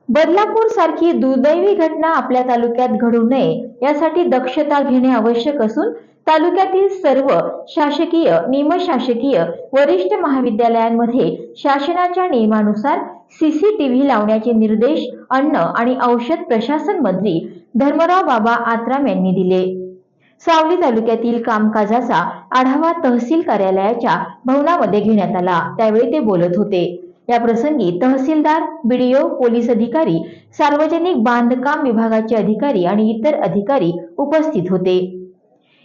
बदलापूर सारखी दुर्दैवी घटना आपल्या तालुक्यात घडू नये यासाठी दक्षता घेणे आवश्यक असून तालुक्यातील सर्व शासकीय, निमशासकीय, वरिष्ठ महाविद्यालयांमध्ये शासनाच्या नियमानुसार सीसीटीव्ही लावण्याचे निर्देश अन्न आणि औषध प्रशासन मंत्री धर्मराव बाबा आत्राम यांनी दिले। सावली तालुक्यातील कामकाजाचा आढावा तहसील कार्यालयाच्या भवनामध्ये घेण्यात आला, त्यावेळी ते बोलत होते। या प्रसंगी तहसीलदार, बीडीओ, पोलीस अधिकारी, सार्वजनिक बांधकाम विभागाचे अधिकारी आणि इतर अधिकारी उपस्थित होते।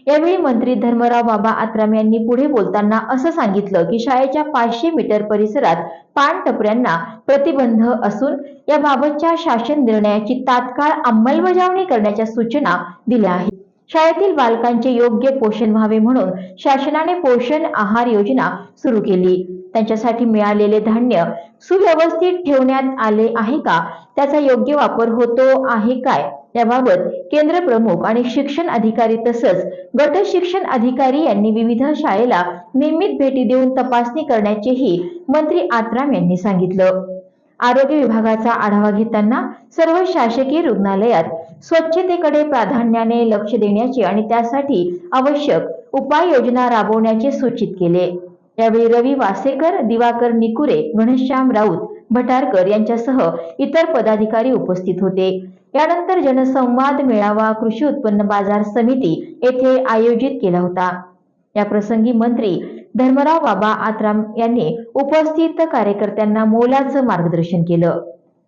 यावेळी मंत्री धर्मराव बाबा आत्राम यांनी पुढे बोलताना असं सांगितलं की शाळेच्या 500 मीटर परिसरात पानटपऱ्यांना प्रतिबंध असून याबाबतच्या शासन निर्णयाची तात्काळ अंमलबजावणी करण्याच्या सूचना दिल्या आहेत। शाळेतील बालकांचे योग्य पोषण व्हावे म्हणून शासनाने पोषण आहार योजना सुरू केली। त्यांच्यासाठी मिळालेले धान्य सुव्यवस्थित ठेवण्यात आले आहे का, त्याचा योग्य वापर होतो आहे काय याबाबत केंद्र प्रमुख आणि शिक्षण अधिकारी तसंच गट शिक्षण अधिकारी यांनी विविध शाळेला नियमित भेटी देऊन तपासणी करण्याचेही मंत्री आत्राम यांनी सांगितलं। आरोग्य विभागाचा आढावा घेताना सर्व शासकीय रुग्णालयात स्वच्छतेकडे प्राधान्याने लक्ष देण्याचे आणि त्यासाठी आवश्यक उपाययोजना राबवण्याचे सूचित केले। यावेळी रवी वासेकर, दिवाकर निकुरे, घनश्याम राऊत, भटारकर यांच्यासह इतर पदाधिकारी उपस्थित होते। यानंतर जनसंवाद मेळावा कृषी उत्पन्न बाजार समिती येथे आयोजित केला होता। या प्रसंगी मंत्री धर्मराव बाबा आत्राम यांनी उपस्थित कार्यकर्त्यांना मोलाचं मार्गदर्शन केलं।